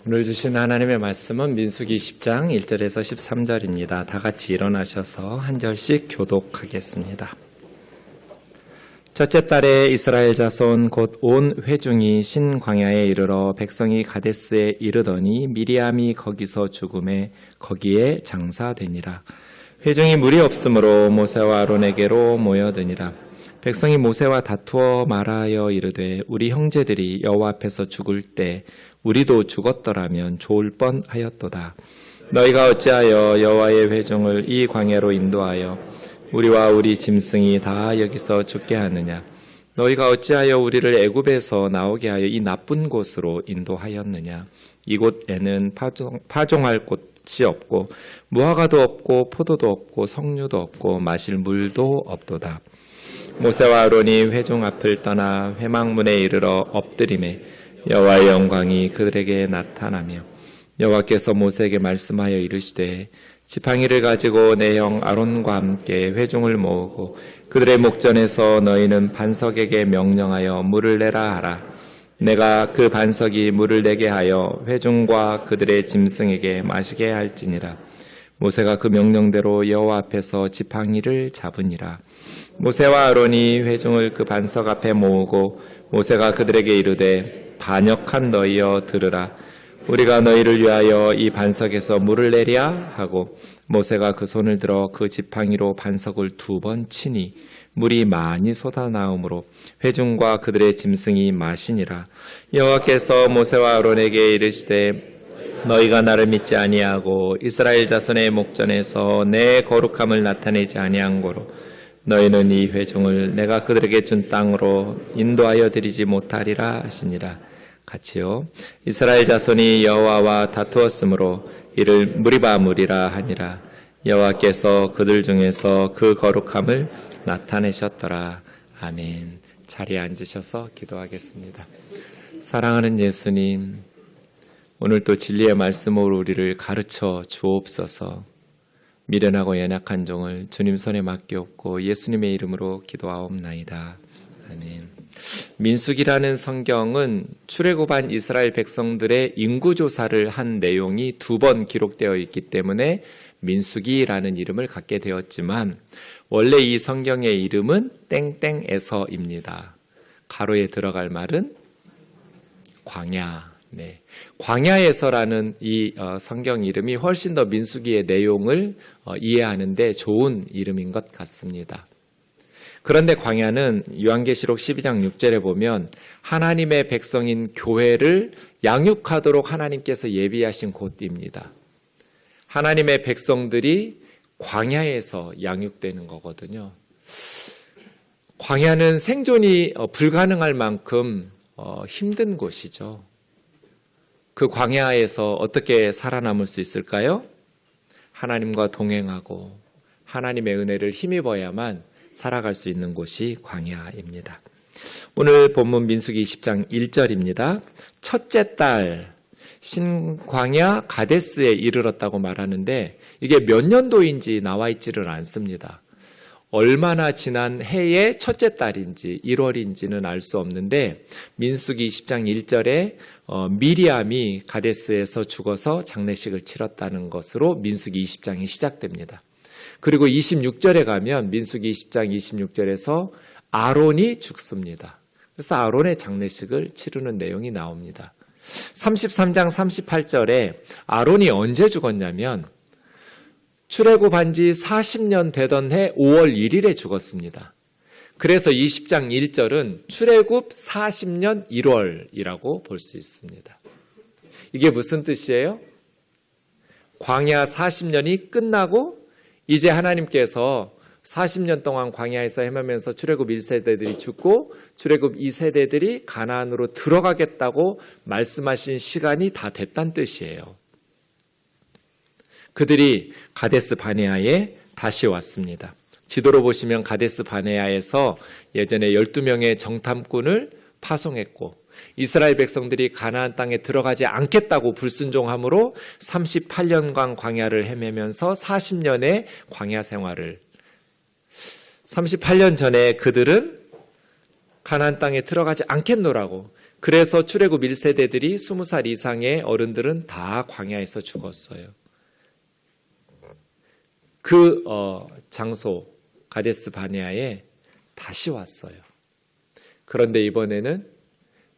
오늘 주신 하나님의 말씀은 민수기 10장 1절에서 13절입니다. 다 같이 일어나셔서 한 절씩 교독하겠습니다. 첫째 달에 이스라엘 자손 곧 온 회중이 신광야에 이르러 백성이 가데스에 이르더니 미리암이 거기서 죽음에 거기에 장사되니라. 회중이 물이 없으므로 모세와 아론에게로 모여드니라. 백성이 모세와 다투어 말하여 이르되 우리 형제들이 여호와 앞에서 죽을 때 우리도 죽었더라면 좋을 뻔하였도다. 너희가 어찌하여 여호와의 회중을 이 광야로 인도하여 우리와 우리 짐승이 다 여기서 죽게 하느냐? 너희가 어찌하여 우리를 애굽에서 나오게 하여 이 나쁜 곳으로 인도하였느냐? 이곳에는 파종할 곳이 없고 무화과도 없고 포도도 없고 석류도 없고 마실 물도 없도다. 모세와 아론이 회중 앞을 떠나 회막문에 이르러 엎드리매 여호와의 영광이 그들에게 나타나며 여호와께서 모세에게 말씀하여 이르시되 지팡이를 가지고 내 형 아론과 함께 회중을 모으고 그들의 목전에서 너희는 반석에게 명령하여 물을 내라 하라. 내가 그 반석이 물을 내게 하여 회중과 그들의 짐승에게 마시게 할지니라. 모세가 그 명령대로 여호와 앞에서 지팡이를 잡으니라. 모세와 아론이 회중을 그 반석 앞에 모으고 모세가 그들에게 이르되 반역한 너희여 들으라. 우리가 너희를 위하여 이 반석에서 물을 내랴 하고 모세가 그 손을 들어 그 지팡이로 반석을 2번 치니 물이 많이 솟아나오므로 회중과 그들의 짐승이 마시니라. 여호와께서 모세와 아론에게 이르시되 너희가 나를 믿지 아니하고 이스라엘 자손의 목전에서 내 거룩함을 나타내지 아니한 고로 너희는 이 회중을 내가 그들에게 준 땅으로 인도하여 드리지 못하리라 하시니라. 같이요. 이스라엘 자손이 여호와와 다투었으므로 이를 무리바물이라 하니라. 여호와께서 그들 중에서 그 거룩함을 나타내셨더라. 아멘. 자리에 앉으셔서 기도하겠습니다. 사랑하는 예수님, 오늘 또 진리의 말씀으로 우리를 가르쳐 주옵소서. 미련하고 연약한 종을 주님 손에 맡기옵고 예수님의 이름으로 기도하옵나이다. 아멘. 민수기라는 성경은 출애굽한 이스라엘 백성들의 인구조사를 한 내용이 2번 기록되어 있기 때문에 민수기라는 이름을 갖게 되었지만 원래 이 성경의 이름은 땡땡에서입니다. 가로에 들어갈 말은 광야. 네. 광야에서라는 이 성경 이름이 훨씬 더 민수기의 내용을 이해하는데 좋은 이름인 것 같습니다. 그런데 광야는 요한계시록 12장 6절에 보면 하나님의 백성인 교회를 양육하도록 하나님께서 예비하신 곳입니다. 하나님의 백성들이 광야에서 양육되는 거거든요. 광야는 생존이 불가능할 만큼 힘든 곳이죠. 그 광야에서 어떻게 살아남을 수 있을까요? 하나님과 동행하고 하나님의 은혜를 힘입어야만 살아갈 수 있는 곳이 광야입니다. 오늘 본문 민수기 10장 1절입니다. 첫째 달 신광야 가데스에 이르렀다고 말하는데 이게 몇 년도인지 나와 있지를 않습니다. 얼마나 지난 해의 첫째 달인지 1월인지는 알 수 없는데 민수기 10장 1절에 미리암이 가데스에서 죽어서 장례식을 치렀다는 것으로 민수기 20장이 시작됩니다. 그리고 26절에 가면 민수기 20장 26절에서 아론이 죽습니다. 그래서 아론의 장례식을 치르는 내용이 나옵니다. 33장 38절에 아론이 언제 죽었냐면 출애굽한 지 40년 되던 해 5월 1일에 죽었습니다. 그래서 20장 1절은 출애굽 40년 1월이라고 볼 수 있습니다. 이게 무슨 뜻이에요? 광야 40년이 끝나고 이제 하나님께서 40년 동안 광야에서 헤매면서 출애굽 1세대들이 죽고 출애굽 2세대들이 가나안으로 들어가겠다고 말씀하신 시간이 다 됐다는 뜻이에요. 그들이 가데스 바네아에 다시 왔습니다. 지도로 보시면 가데스 바네아에서 예전에 12명의 정탐꾼을 파송했고 이스라엘 백성들이 가나안 땅에 들어가지 않겠다고 불순종함으로 38년간 광야를 헤매면서 40년의 광야 생활을 38년 전에 그들은 가나안 땅에 들어가지 않겠노라고 그래서 출애굽 1세대들이 20살 이상의 어른들은 다 광야에서 죽었어요. 그 장소 가데스 바네아에 다시 왔어요. 그런데 이번에는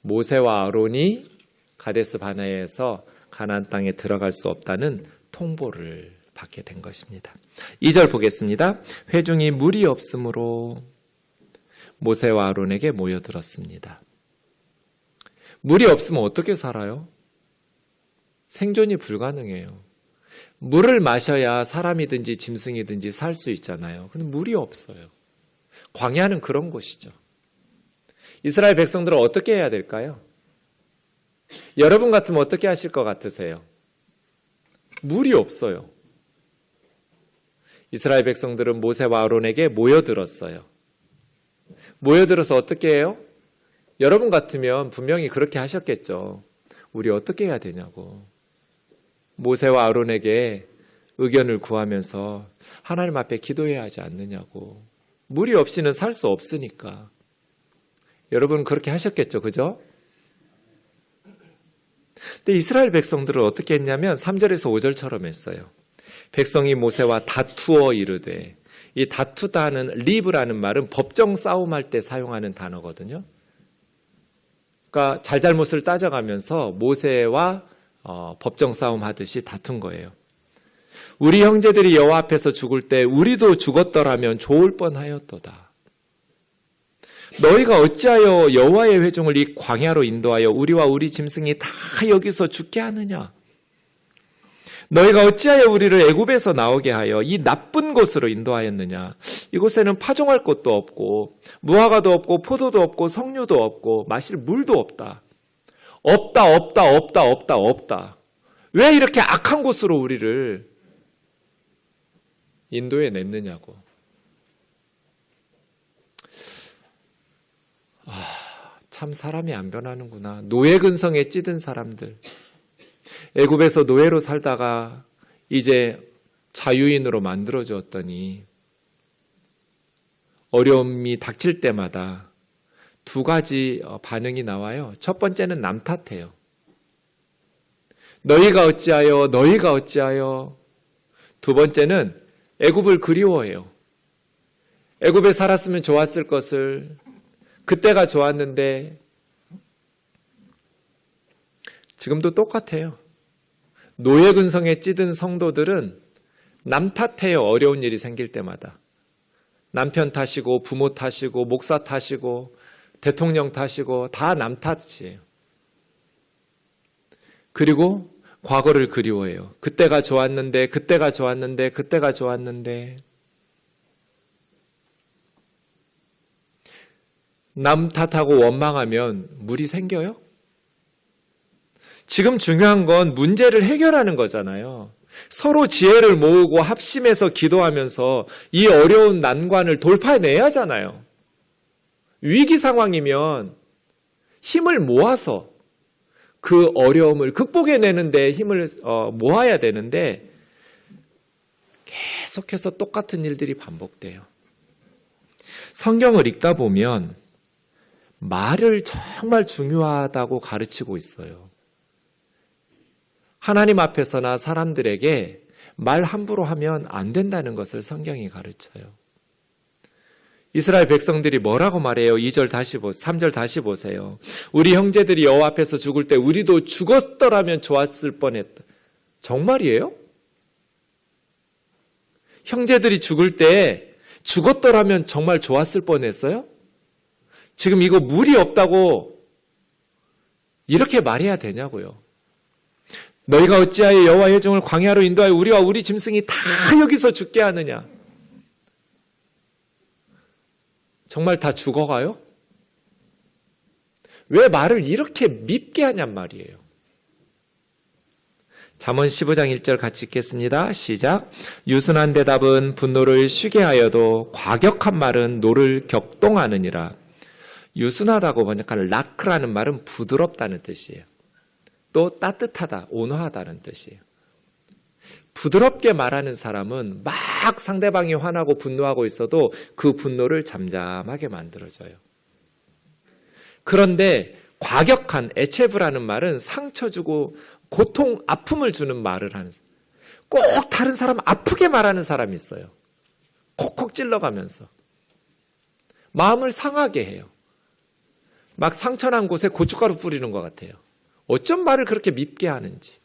모세와 아론이 가데스 바네아에서 가나안 땅에 들어갈 수 없다는 통보를 받게 된 것입니다. 2절 보겠습니다. 회중이 물이 없으므로 모세와 아론에게 모여들었습니다. 물이 없으면 어떻게 살아요? 생존이 불가능해요. 물을 마셔야 사람이든지 짐승이든지 살 수 있잖아요. 근데 물이 없어요. 광야는 그런 곳이죠. 이스라엘 백성들은 어떻게 해야 될까요? 여러분 같으면 어떻게 하실 것 같으세요? 물이 없어요. 이스라엘 백성들은 모세와 아론에게 모여들었어요. 모여들어서 어떻게 해요? 여러분 같으면 분명히 그렇게 하셨겠죠. 우리 어떻게 해야 되냐고. 모세와 아론에게 의견을 구하면서 하나님 앞에 기도해야 하지 않느냐고. 물이 없이는 살 수 없으니까. 여러분 그렇게 하셨겠죠. 그죠? 근데 이스라엘 백성들은 어떻게 했냐면 3절에서 5절처럼 했어요. 백성이 모세와 다투어 이르되, 이 다투다는 리브라는 말은 법정 싸움할 때 사용하는 단어거든요. 그러니까 잘잘못을 따져가면서 모세와 법정 싸움 하듯이 다툰 거예요. 우리 형제들이 여호와 앞에서 죽을 때 우리도 죽었더라면 좋을 뻔하였도다. 너희가 어찌하여 여호와의 회중을 이 광야로 인도하여 우리와 우리 짐승이 다 여기서 죽게 하느냐? 너희가 어찌하여 우리를 애굽에서 나오게 하여 이 나쁜 곳으로 인도하였느냐? 이곳에는 파종할 곳도 없고 무화과도 없고 포도도 없고 석류도 없고 마실 물도 없다. 없다. 왜 이렇게 악한 곳으로 우리를 인도해 냈느냐고. 참 사람이 안 변하는구나. 노예 근성에 찌든 사람들. 애굽에서 노예로 살다가 이제 자유인으로 만들어주었더니 어려움이 닥칠 때마다 두 가지 반응이 나와요. 첫 번째는 남 탓해요. 너희가 어찌하여. 두 번째는 애굽을 그리워해요. 애굽에 살았으면 좋았을 것을, 그때가 좋았는데. 지금도 똑같아요. 노예 근성에 찌든 성도들은 남 탓해요. 어려운 일이 생길 때마다. 남편 탓이고 부모 탓이고 목사 탓이고 대통령 탓이고 다 남 탓이에요. 그리고 과거를 그리워해요. 그때가 좋았는데. 남 탓하고 원망하면 물이 생겨요? 지금 중요한 건 문제를 해결하는 거잖아요. 서로 지혜를 모으고 합심해서 기도하면서 이 어려운 난관을 돌파해내야 하잖아요. 위기 상황이면 힘을 모아서 그 어려움을 극복해내는데 힘을 모아야 되는데 계속해서 똑같은 일들이 반복돼요. 성경을 읽다 보면 말을 정말 중요하다고 가르치고 있어요. 하나님 앞에서나 사람들에게 말 함부로 하면 안 된다는 것을 성경이 가르쳐요. 이스라엘 백성들이 뭐라고 말해요? 3절 다시 보세요. 우리 형제들이 여호와 앞에서 죽을 때 우리도 죽었더라면 좋았을 뻔했다. 정말이에요? 형제들이 죽을 때 죽었더라면 정말 좋았을 뻔했어요? 지금 이거 물이 없다고 이렇게 말해야 되냐고요. 너희가 어찌하여 여호와의 회중을 광야로 인도하여 우리와 우리 짐승이 다 여기서 죽게 하느냐? 정말 다 죽어가요? 왜 말을 이렇게 밉게 하냔 말이에요. 잠언 15장 1절 같이 읽겠습니다. 시작. 유순한 대답은 분노를 쉬게 하여도 과격한 말은 노를 격동하느니라. 유순하다고 번역하는 라크라는 말은 부드럽다는 뜻이에요. 또 따뜻하다, 온화하다는 뜻이에요. 부드럽게 말하는 사람은 막 상대방이 화나고 분노하고 있어도 그 분노를 잠잠하게 만들어줘요. 그런데 과격한 에체브라는 말은 상처 주고 고통, 아픔을 주는 말을 하는, 꼭 다른 사람 아프게 말하는 사람이 있어요. 콕콕 찔러가면서 마음을 상하게 해요. 막 상처난 곳에 고춧가루 뿌리는 것 같아요. 어쩜 말을 그렇게 밉게 하는지.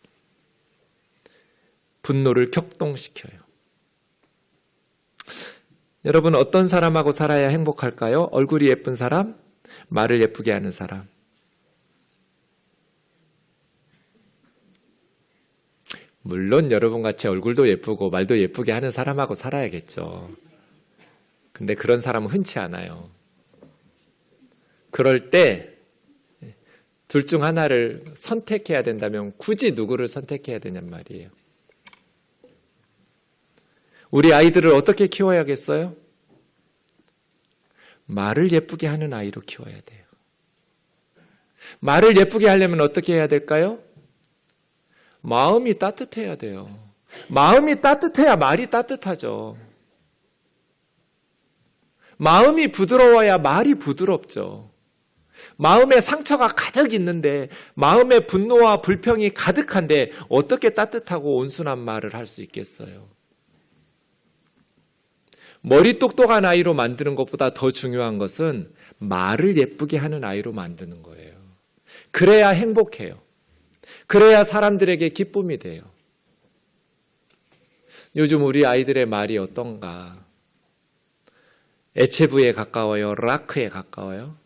분노를 격동시켜요. 여러분, 어떤 사람하고 살아야 행복할까요? 얼굴이 예쁜 사람, 말을 예쁘게 하는 사람. 물론 여러분같이 얼굴도 예쁘고 말도 예쁘게 하는 사람하고 살아야겠죠. 근데 그런 사람은 흔치 않아요. 그럴 때 둘 중 하나를 선택해야 된다면 굳이 누구를 선택해야 되냔 말이에요. 우리 아이들을 어떻게 키워야겠어요? 말을 예쁘게 하는 아이로 키워야 돼요. 말을 예쁘게 하려면 어떻게 해야 될까요? 마음이 따뜻해야 돼요. 마음이 따뜻해야 말이 따뜻하죠. 마음이 부드러워야 말이 부드럽죠. 마음에 상처가 가득 있는데, 마음에 분노와 불평이 가득한데 어떻게 따뜻하고 온순한 말을 할 수 있겠어요? 머리 똑똑한 아이로 만드는 것보다 더 중요한 것은 말을 예쁘게 하는 아이로 만드는 거예요. 그래야 행복해요. 그래야 사람들에게 기쁨이 돼요. 요즘 우리 아이들의 말이 어떤가? 에체브에 가까워요? 락크에 가까워요?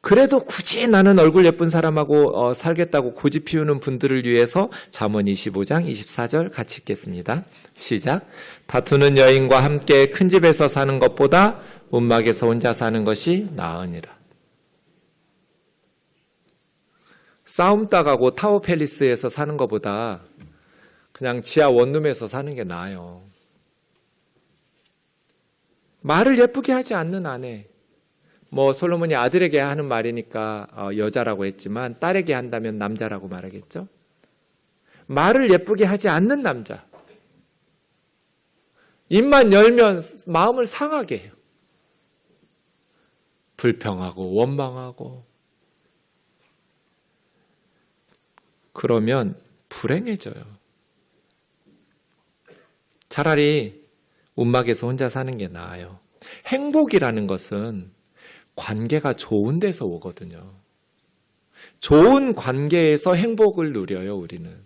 그래도 굳이 나는 얼굴 예쁜 사람하고 살겠다고 고집 피우는 분들을 위해서 잠언 25장 24절 같이 읽겠습니다. 시작. 다투는 여인과 함께 큰 집에서 사는 것보다 움막에서 혼자 사는 것이 나으니라. 싸움 따가고 타워 팰리스에서 사는 것보다 그냥 지하 원룸에서 사는 게 나아요. 말을 예쁘게 하지 않는 아내. 솔로몬이 아들에게 하는 말이니까 여자라고 했지만 딸에게 한다면 남자라고 말하겠죠. 말을 예쁘게 하지 않는 남자. 입만 열면 마음을 상하게 해요. 불평하고 원망하고. 그러면 불행해져요. 차라리 움막에서 혼자 사는 게 나아요. 행복이라는 것은 관계가 좋은 데서 오거든요. 좋은 관계에서 행복을 누려요, 우리는.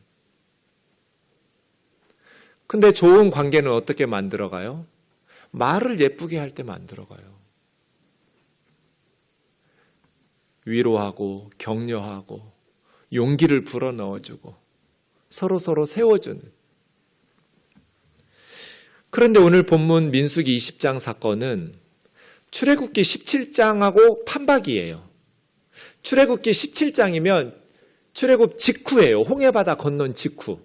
근데 좋은 관계는 어떻게 만들어가요? 말을 예쁘게 할 때 만들어가요. 위로하고 격려하고 용기를 불어넣어주고 서로 세워주는. 그런데 오늘 본문 민수기 20장 사건은 출애굽기 17장하고 판박이에요. 출애굽기 17장이면 출애굽 직후예요. 홍해바다 건넌 직후.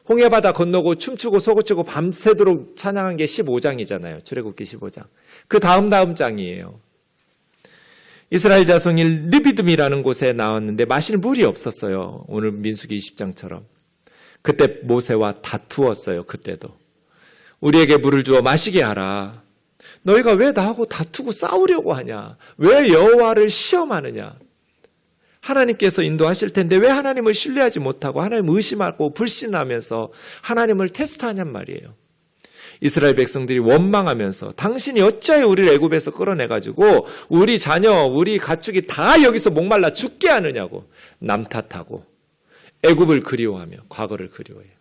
홍해바다 건너고 춤추고 소고치고 밤새도록 찬양한 게 15장이잖아요. 출애굽기 15장. 그 다음 장이에요. 이스라엘 자손이 르비딤이라는 곳에 나왔는데 마실 물이 없었어요. 오늘 민수기 20장처럼. 그때 모세와 다투었어요. 그때도. 우리에게 물을 주어 마시게 하라. 너희가 왜 나하고 다투고 싸우려고 하냐? 왜 여호와를 시험하느냐? 하나님께서 인도하실 텐데 왜 하나님을 신뢰하지 못하고 하나님 의심하고 불신하면서 하나님을 테스트하냔 말이에요. 이스라엘 백성들이 원망하면서 당신이 어찌하여 우리를 애굽에서 끌어내가지고 우리 자녀, 우리 가축이 다 여기서 목말라 죽게 하느냐고 남 탓하고 애굽을 그리워하며 과거를 그리워해요.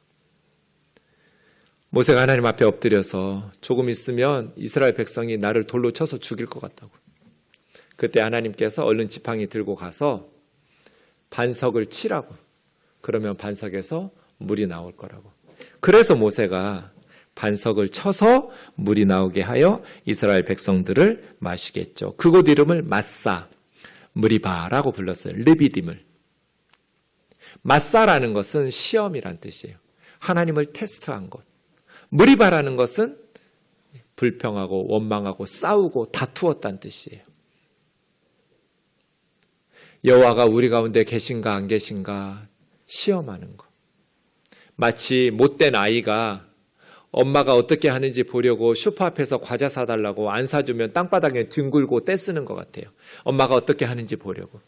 모세가 하나님 앞에 엎드려서 조금 있으면 이스라엘 백성이 나를 돌로 쳐서 죽일 것 같다고. 그때 하나님께서 얼른 지팡이 들고 가서 반석을 치라고. 그러면 반석에서 물이 나올 거라고. 그래서 모세가 반석을 쳐서 물이 나오게 하여 이스라엘 백성들을 마시겠죠. 그곳 이름을 마사, 무리바라고 불렀어요. 르비딤을. 마사라는 것은 시험이란 뜻이에요. 하나님을 테스트한 것. 무리바라는 것은 불평하고 원망하고 싸우고 다투었다는 뜻이에요. 여호와가 우리 가운데 계신가 안 계신가 시험하는 것. 마치 못된 아이가 엄마가 어떻게 하는지 보려고 슈퍼 앞에서 과자 사달라고 안 사주면 땅바닥에 뒹굴고 떼쓰는 것 같아요. 엄마가 어떻게 하는지 보려고.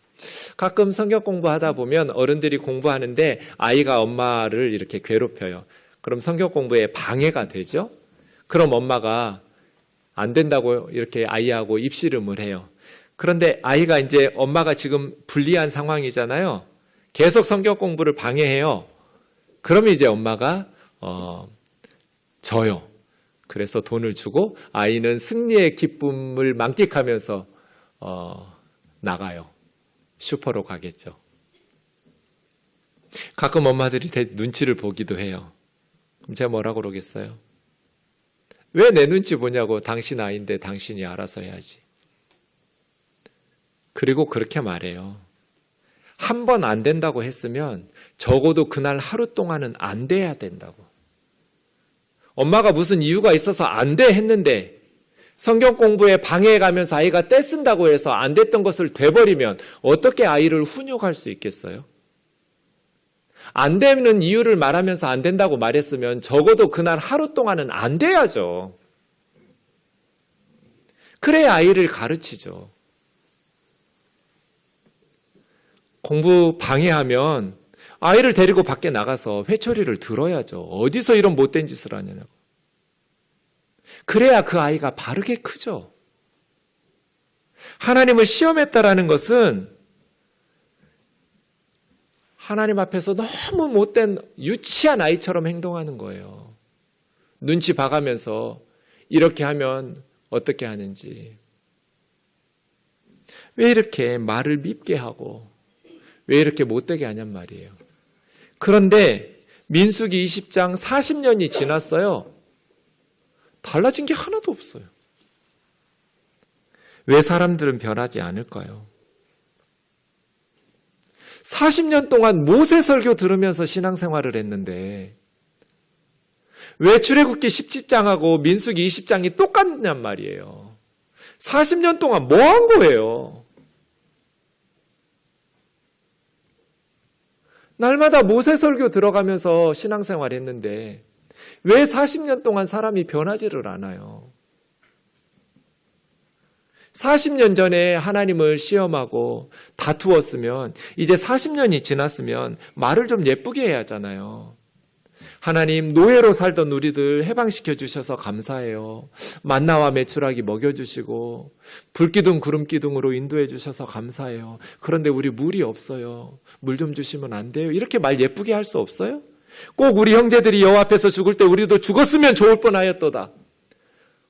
가끔 성경 공부하다 보면 어른들이 공부하는데 아이가 엄마를 이렇게 괴롭혀요. 그럼 성경 공부에 방해가 되죠. 그럼 엄마가 안 된다고 이렇게 아이하고 입씨름을 해요. 그런데 아이가 이제 엄마가 지금 불리한 상황이잖아요. 계속 성경 공부를 방해해요. 그러면 이제 엄마가 져요. 그래서 돈을 주고 아이는 승리의 기쁨을 만끽하면서 나가요. 슈퍼로 가겠죠. 가끔 엄마들이 눈치를 보기도 해요. 그럼 제가 뭐라고 그러겠어요? 왜 내 눈치 보냐고. 당신 아이인데 당신이 알아서 해야지. 그리고 그렇게 말해요. 한 번 안 된다고 했으면 적어도 그날 하루 동안은 안 돼야 된다고. 엄마가 무슨 이유가 있어서 안 돼 했는데 성경 공부에 방해해가면서 아이가 떼쓴다고 해서 안 됐던 것을 돼버리면 어떻게 아이를 훈육할 수 있겠어요? 안 되는 이유를 말하면서 안 된다고 말했으면 적어도 그날 하루 동안은 안 돼야죠. 그래야 아이를 가르치죠. 공부 방해하면 아이를 데리고 밖에 나가서 회초리를 들어야죠. 어디서 이런 못된 짓을 하냐고. 그래야 그 아이가 바르게 크죠. 하나님을 시험했다라는 것은 하나님 앞에서 너무 못된 유치한 아이처럼 행동하는 거예요. 눈치 봐가면서 이렇게 하면 어떻게 하는지. 왜 이렇게 말을 밉게 하고 왜 이렇게 못되게 하냔 말이에요. 그런데 민수기 20장 40년이 지났어요. 달라진 게 하나도 없어요. 왜 사람들은 변하지 않을까요? 40년 동안 모세 설교 들으면서 신앙생활을 했는데 왜 출애굽기 17장하고 민수기 20장이 똑같냔 말이에요. 40년 동안 뭐 한 거예요? 날마다 모세 설교 들어가면서 신앙생활 했는데 왜 40년 동안 사람이 변하지를 않아요? 40년 전에 하나님을 시험하고 다투었으면 이제 40년이 지났으면 말을 좀 예쁘게 해야 하잖아요. 하나님, 노예로 살던 우리들 해방시켜 주셔서 감사해요. 만나와 메추라기 먹여주시고 불기둥 구름기둥으로 인도해 주셔서 감사해요. 그런데 우리 물이 없어요. 물 좀 주시면 안 돼요? 이렇게 말 예쁘게 할 수 없어요? 꼭 우리 형제들이 여호와 앞에서 죽을 때 우리도 죽었으면 좋을 뻔하였도다.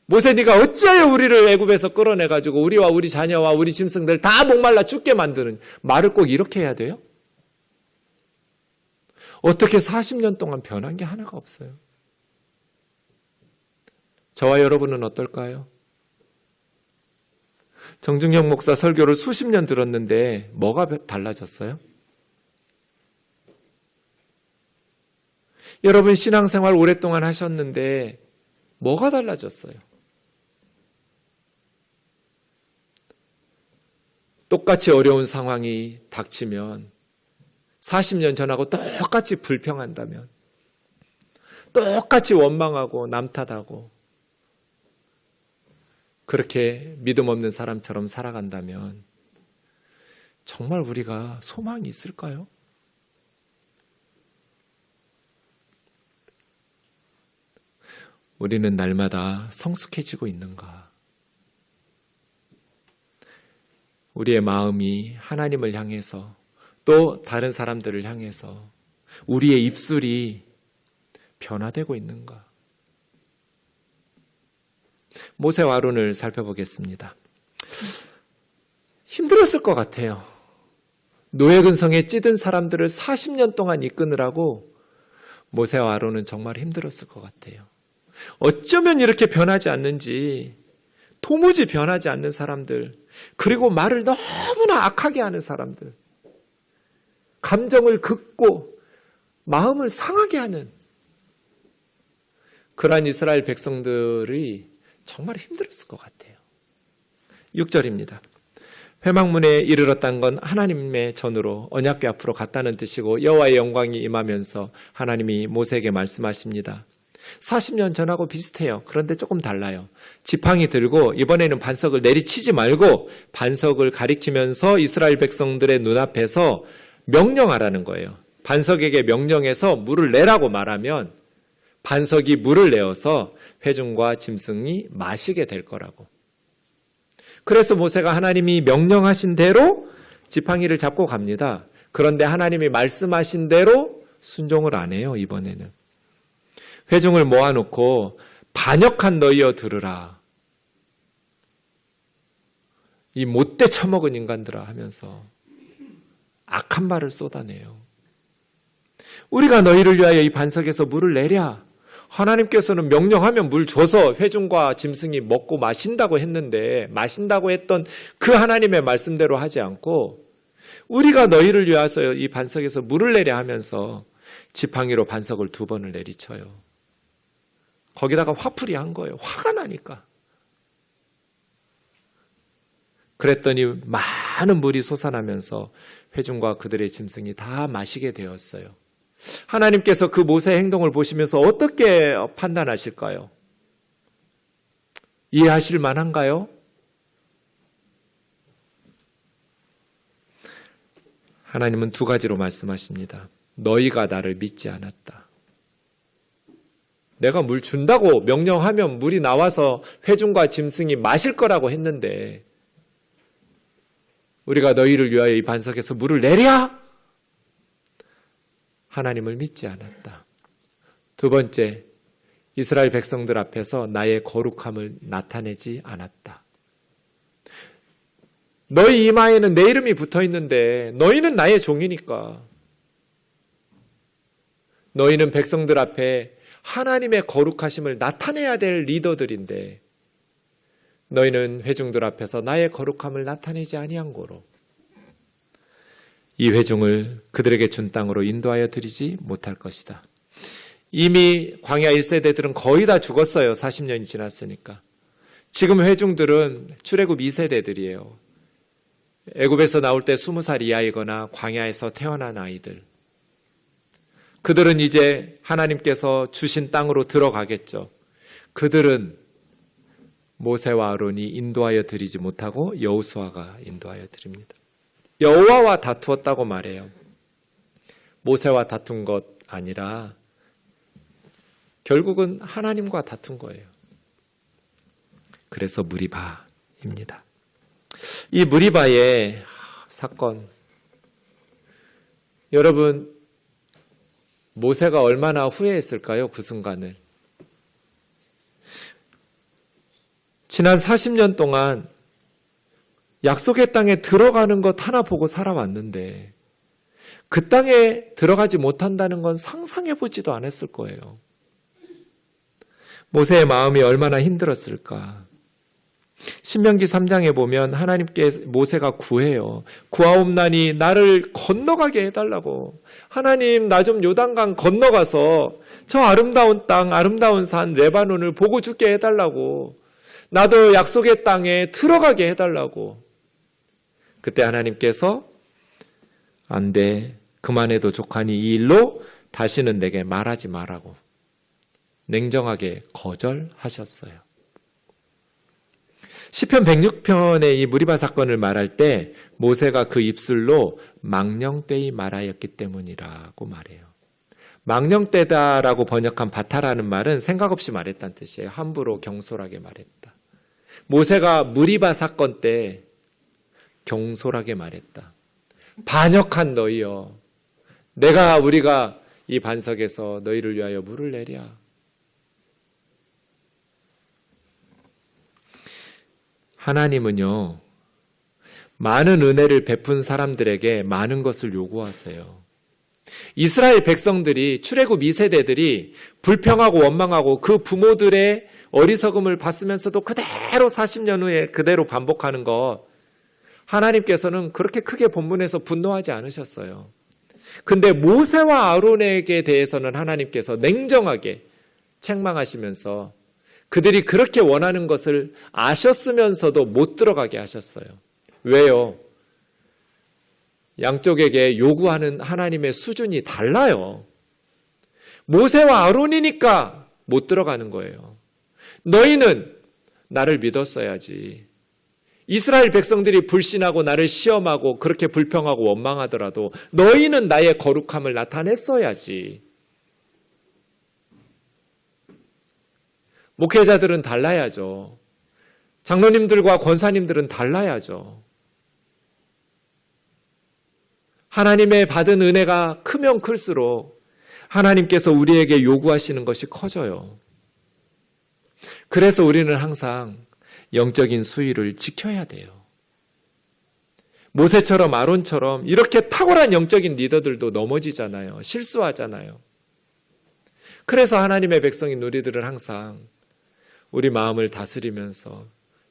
모세, 네가 어찌하여 우리를 애굽에서 끌어내가지고 우리와 우리 자녀와 우리 짐승들 다 목말라 죽게 만드는 말을 꼭 이렇게 해야 돼요? 어떻게 40년 동안 변한 게 하나가 없어요? 저와 여러분은 어떨까요? 정중형 목사 설교를 수십 년 들었는데 뭐가 달라졌어요? 여러분 신앙생활 오랫동안 하셨는데 뭐가 달라졌어요? 똑같이 어려운 상황이 닥치면 40년 전하고 똑같이 불평한다면, 똑같이 원망하고 남 탓하고 그렇게 믿음 없는 사람처럼 살아간다면 정말 우리가 소망이 있을까요? 우리는 날마다 성숙해지고 있는가? 우리의 마음이 하나님을 향해서 또 다른 사람들을 향해서 우리의 입술이 변화되고 있는가? 모세와 아론을 살펴보겠습니다. 힘들었을 것 같아요. 노예 근성에 찌든 사람들을 40년 동안 이끄느라고 모세와 아론은 정말 힘들었을 것 같아요. 어쩌면 이렇게 변하지 않는지, 도무지 변하지 않는 사람들, 그리고 말을 너무나 악하게 하는 사람들, 감정을 긋고 마음을 상하게 하는 그러한 이스라엘 백성들이 정말 힘들었을 것 같아요. 6절입니다. 회막문에 이르렀다는 건 하나님의 전으로 언약궤 앞으로 갔다는 뜻이고 여호와의 영광이 임하면서 하나님이 모세에게 말씀하십니다. 40년 전하고 비슷해요. 그런데 조금 달라요. 지팡이 들고 이번에는 반석을 내리치지 말고 반석을 가리키면서 이스라엘 백성들의 눈앞에서 명령하라는 거예요. 반석에게 명령해서 물을 내라고 말하면 반석이 물을 내어서 회중과 짐승이 마시게 될 거라고. 그래서 모세가 하나님이 명령하신 대로 지팡이를 잡고 갑니다. 그런데 하나님이 말씀하신 대로 순종을 안 해요, 이번에는. 회중을 모아놓고 반역한 너희여 들으라. 이 못돼 처먹은 인간들아 하면서 악한 말을 쏟아내요. 우리가 너희를 위하여 이 반석에서 물을 내랴. 하나님께서는 명령하면 물 줘서 회중과 짐승이 먹고 마신다고 했는데 마신다고 했던 그 하나님의 말씀대로 하지 않고 우리가 너희를 위하여 이 반석에서 물을 내려 하면서 지팡이로 반석을 2번을 내리쳐요. 거기다가 화풀이 한 거예요. 화가 나니까. 그랬더니 많은 물이 솟아나면서 회중과 그들의 짐승이 다 마시게 되었어요. 하나님께서 그 모세의 행동을 보시면서 어떻게 판단하실까요? 이해하실 만한가요? 하나님은 2가지로 말씀하십니다. 너희가 나를 믿지 않았다. 내가 물 준다고 명령하면 물이 나와서 회중과 짐승이 마실 거라고 했는데 우리가 너희를 위하여 이 반석에서 물을 내랴? 하나님을 믿지 않았다. 2번째, 이스라엘 백성들 앞에서 나의 거룩함을 나타내지 않았다. 너희 이마에는 내 이름이 붙어 있는데 너희는 나의 종이니까. 너희는 백성들 앞에 하나님의 거룩하심을 나타내야 될 리더들인데 너희는 회중들 앞에서 나의 거룩함을 나타내지 아니한 고로 이 회중을 그들에게 준 땅으로 인도하여 드리지 못할 것이다. 이미 광야 1세대들은 거의 다 죽었어요. 40년이 지났으니까. 지금 회중들은 출애굽 2세대들이에요. 애굽에서 나올 때 20살 이하이거나 광야에서 태어난 아이들. 그들은 이제 하나님께서 주신 땅으로 들어가겠죠. 그들은 모세와 아론이 인도하여 드리지 못하고 여호수아가 인도하여 드립니다. 여호와와 다투었다고 말해요. 모세와 다툰 것 아니라 결국은 하나님과 다툰 거예요. 그래서 무리바입니다. 이 무리바의 사건, 여러분 모세가 얼마나 후회했을까요? 그 순간을. 지난 40년 동안 약속의 땅에 들어가는 것 하나 보고 살아왔는데 그 땅에 들어가지 못한다는 건 상상해보지도 않았을 거예요. 모세의 마음이 얼마나 힘들었을까. 신명기 3장에 보면 하나님께 모세가 구해요. 구하옵나니 나를 건너가게 해달라고. 하나님, 나 좀 요단강 건너가서 저 아름다운 땅, 아름다운 산 레바논을 보고 죽게 해달라고. 나도 약속의 땅에 들어가게 해달라고. 그때 하나님께서 안 돼, 그만해도 족하니 이 일로 다시는 내게 말하지 말라고 냉정하게 거절하셨어요. 시편 106편의 이 무리바 사건을 말할 때 모세가 그 입술로 망령되이 말하였기 때문이라고 말해요. 망령되다라고 번역한 바타라는 말은 생각 없이 말했다는 뜻이에요. 함부로 경솔하게 말했다. 모세가 무리바 사건 때 경솔하게 말했다. 반역한 너희여, 우리가 이 반석에서 너희를 위하여 물을 내랴. 하나님은요, 많은 은혜를 베푼 사람들에게 많은 것을 요구하세요. 이스라엘 백성들이, 출애굽 2세대들이 불평하고 원망하고 그 부모들의 어리석음을 봤으면서도 그대로 40년 후에 그대로 반복하는 것, 하나님께서는 그렇게 크게 본문에서 분노하지 않으셨어요. 근데 모세와 아론에게 대해서는 하나님께서 냉정하게 책망하시면서 그들이 그렇게 원하는 것을 아셨으면서도 못 들어가게 하셨어요. 왜요? 양쪽에게 요구하는 하나님의 수준이 달라요. 모세와 아론이니까 못 들어가는 거예요. 너희는 나를 믿었어야지. 이스라엘 백성들이 불신하고 나를 시험하고 그렇게 불평하고 원망하더라도 너희는 나의 거룩함을 나타냈어야지. 목회자들은 달라야죠. 장로님들과 권사님들은 달라야죠. 하나님의 받은 은혜가 크면 클수록 하나님께서 우리에게 요구하시는 것이 커져요. 그래서 우리는 항상 영적인 수위를 지켜야 돼요. 모세처럼 아론처럼 이렇게 탁월한 영적인 리더들도 넘어지잖아요. 실수하잖아요. 그래서 하나님의 백성인 우리들은 항상 우리 마음을 다스리면서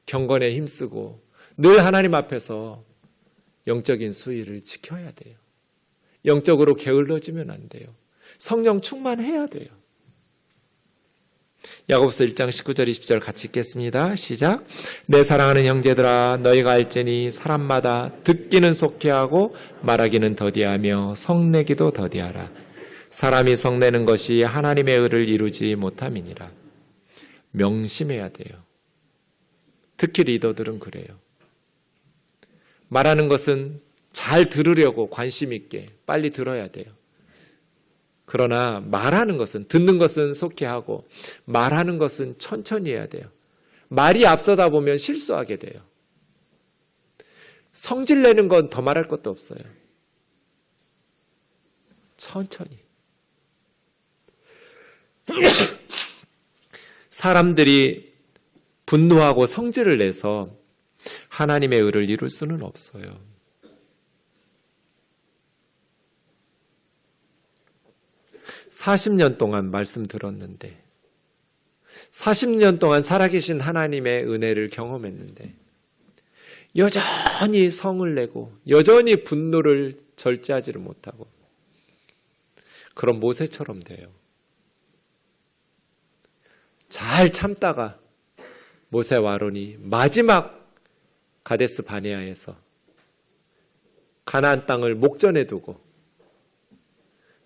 경건에 힘쓰고 늘 하나님 앞에서 영적인 수위를 지켜야 돼요. 영적으로 게을러지면 안 돼요. 성령 충만해야 돼요. 야고보서 1장 19절 20절 같이 읽겠습니다. 시작. 내 사랑하는 형제들아 너희가 알지니 사람마다 듣기는 속히하고 말하기는 더디하며 성내기도 더디하라. 사람이 성내는 것이 하나님의 의를 이루지 못함이니라. 명심해야 돼요. 특히 리더들은 그래요. 말하는 것은 잘 들으려고 관심 있게 빨리 들어야 돼요. 그러나 말하는 것은, 듣는 것은 속히 하고 말하는 것은 천천히 해야 돼요. 말이 앞서다 보면 실수하게 돼요. 성질 내는 건 더 말할 것도 없어요. 천천히. 사람들이 분노하고 성질을 내서 하나님의 의를 이룰 수는 없어요. (40년) 동안 말씀 들었는데 40년 동안 살아계신 하나님의 은혜를 경험했는데 여전히 성을 내고 여전히 분노를 절제하지를 못하고 그런 모세처럼 돼요. 잘 참다가 모세와 아론이 마지막 가데스 바네아에서 가나안 땅을 목전에 두고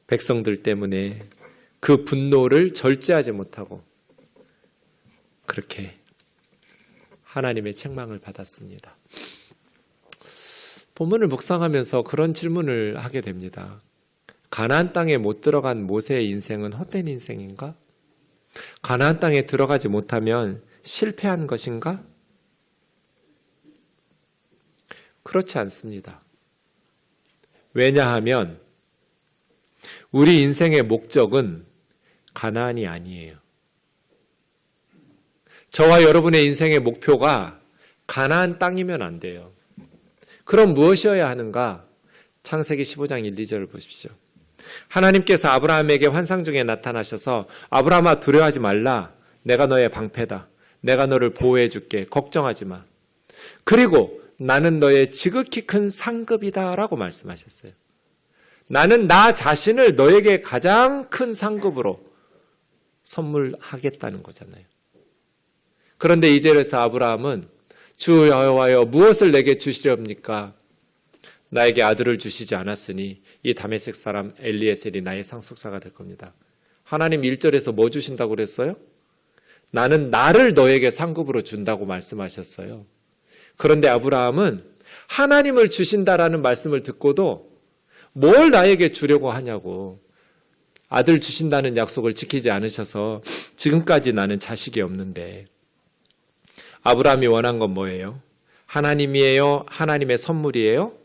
백성들 때문에 그 분노를 절제하지 못하고 그렇게 하나님의 책망을 받았습니다. 본문을 묵상하면서 그런 질문을 하게 됩니다. 가나안 땅에 못 들어간 모세의 인생은 헛된 인생인가? 가나안 땅에 들어가지 못하면 실패한 것인가? 그렇지 않습니다. 왜냐하면 우리 인생의 목적은 가나안이 아니에요. 저와 여러분의 인생의 목표가 가나안 땅이면 안 돼요. 그럼 무엇이어야 하는가? 창세기 15장 1, 2절을 보십시오. 하나님께서 아브라함에게 환상 중에 나타나셔서 아브라함아 두려워하지 말라. 내가 너의 방패다. 내가 너를 보호해 줄게. 걱정하지 마. 그리고 나는 너의 지극히 큰 상급이다 라고 말씀하셨어요. 나는 나 자신을 너에게 가장 큰 상급으로 선물하겠다는 거잖아요. 그런데 이절에서 아브라함은 주 여호와여 무엇을 내게 주시렵니까? 나에게 아들을 주시지 않았으니 이 다메섹 사람 엘리에셀이 나의 상속사가 될 겁니다. 하나님 1절에서 뭐 주신다고 그랬어요? 나는 나를 너에게 상급으로 준다고 말씀하셨어요. 그런데 아브라함은 하나님을 주신다라는 말씀을 듣고도 뭘 나에게 주려고 하냐고, 아들 주신다는 약속을 지키지 않으셔서 지금까지 나는 자식이 없는데, 아브라함이 원한 건 뭐예요? 하나님이에요? 하나님의 선물이에요?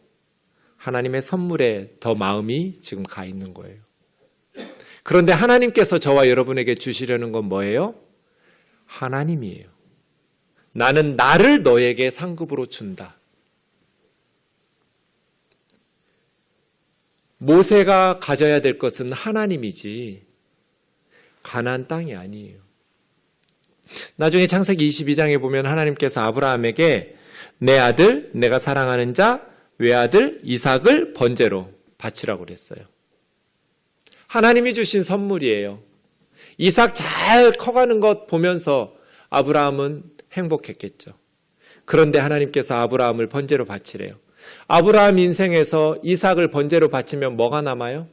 하나님의 선물에 더 마음이 지금 가 있는 거예요. 그런데 하나님께서 저와 여러분에게 주시려는 건 뭐예요? 하나님이에요. 나는 나를 너에게 상급으로 준다. 모세가 가져야 될 것은 하나님이지 가나안 땅이 아니에요. 나중에 창세기 22장에 보면 하나님께서 아브라함에게 내 아들, 내가 사랑하는 자, 외아들 이삭을 번제로 바치라고 그랬어요. 하나님이 주신 선물이에요. 이삭 잘 커가는 것 보면서 아브라함은 행복했겠죠. 그런데 하나님께서 아브라함을 번제로 바치래요. 아브라함 인생에서 이삭을 번제로 바치면 뭐가 남아요?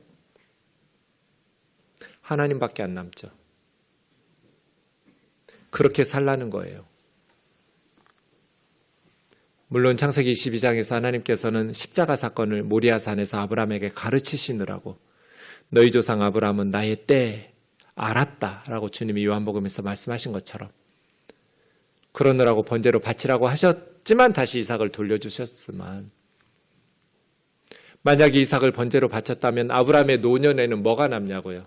하나님밖에 안 남죠. 그렇게 살라는 거예요. 물론 창세기 22장에서 하나님께서는 십자가 사건을 모리아산에서 아브라함에게 가르치시느라고 너희 조상 아브라함은 나의 때 알았다라고 주님이 요한복음에서 말씀하신 것처럼 그러느라고 번제로 바치라고 하셨지만 다시 이삭을 돌려주셨지만 만약에 이삭을 번제로 바쳤다면 아브라함의 노년에는 뭐가 남냐고요?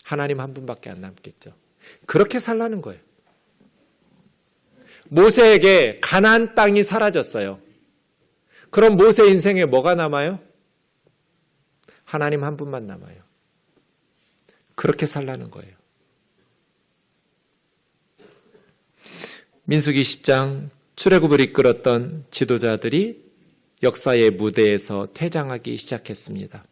하나님 한 분밖에 안 남겠죠. 그렇게 살라는 거예요. 모세에게 가나안 땅이 사라졌어요. 그럼 모세 인생에 뭐가 남아요? 하나님 한 분만 남아요. 그렇게 살라는 거예요. 민수기 10장 출애굽을 이끌었던 지도자들이 역사의 무대에서 퇴장하기 시작했습니다.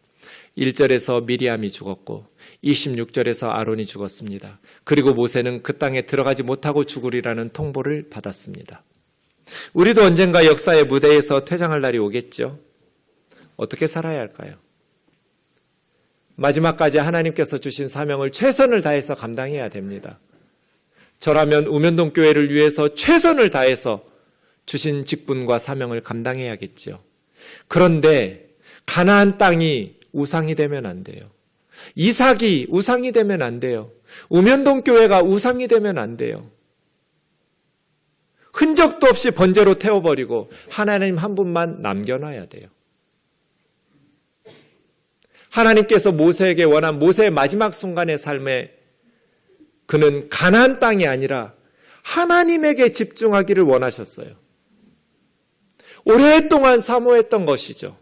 1절에서 미리암이 죽었고 26절에서 아론이 죽었습니다. 그리고 모세는 그 땅에 들어가지 못하고 죽으리라는 통보를 받았습니다. 우리도 언젠가 역사의 무대에서 퇴장할 날이 오겠죠. 어떻게 살아야 할까요? 마지막까지 하나님께서 주신 사명을 최선을 다해서 감당해야 됩니다. 저라면 우면동 교회를 위해서 최선을 다해서 주신 직분과 사명을 감당해야겠죠. 그런데 가나안 땅이 우상이 되면 안 돼요. 이삭이 우상이 되면 안 돼요. 우면동 교회가 우상이 되면 안 돼요. 흔적도 없이 번제로 태워버리고 하나님 한 분만 남겨놔야 돼요. 하나님께서 모세에게 원한 모세의 마지막 순간의 삶에 그는 가나안 땅이 아니라 하나님에게 집중하기를 원하셨어요. 오랫동안 사모했던 것이죠.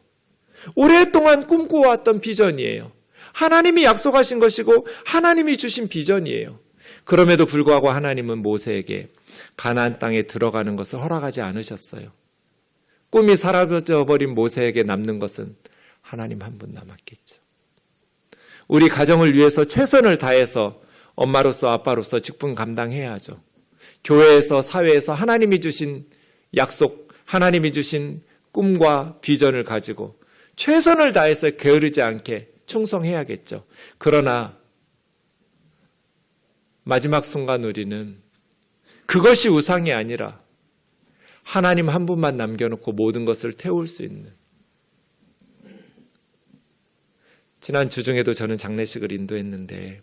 오랫동안 꿈꿔왔던 비전이에요. 하나님이 약속하신 것이고 하나님이 주신 비전이에요. 그럼에도 불구하고 하나님은 모세에게 가나안 땅에 들어가는 것을 허락하지 않으셨어요. 꿈이 사라져버린 모세에게 남는 것은 하나님 한 분 남았겠죠. 우리 가정을 위해서 최선을 다해서 엄마로서 아빠로서 직분 감당해야죠. 교회에서 사회에서 하나님이 주신 약속, 하나님이 주신 꿈과 비전을 가지고 최선을 다해서 게으르지 않게 충성해야겠죠. 그러나 마지막 순간 우리는 그것이 우상이 아니라 하나님 한 분만 남겨놓고 모든 것을 태울 수 있는, 지난 주중에도 저는 장례식을 인도했는데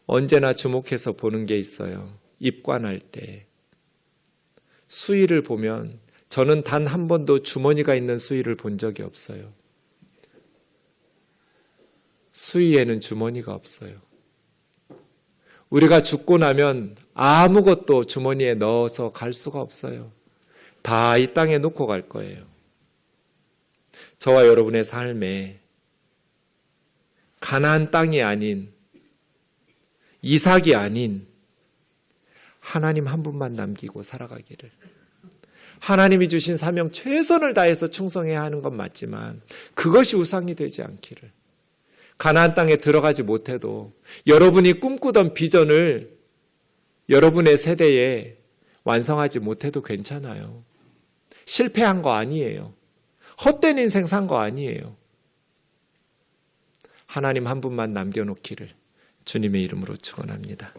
언제나 주목해서 보는 게 있어요. 입관할 때 수의를 보면 저는 단 한 번도 주머니가 있는 수의를 본 적이 없어요. 수의에는 주머니가 없어요. 우리가 죽고 나면 아무것도 주머니에 넣어서 갈 수가 없어요. 다 이 땅에 놓고 갈 거예요. 저와 여러분의 삶에 가나안 땅이 아닌, 이삭이 아닌 하나님 한 분만 남기고 살아가기를, 하나님이 주신 사명 최선을 다해서 충성해야 하는 건 맞지만 그것이 우상이 되지 않기를, 가나안 땅에 들어가지 못해도 여러분이 꿈꾸던 비전을 여러분의 세대에 완성하지 못해도 괜찮아요. 실패한 거 아니에요. 헛된 인생 산 거 아니에요. 하나님 한 분만 남겨놓기를 주님의 이름으로 축원합니다.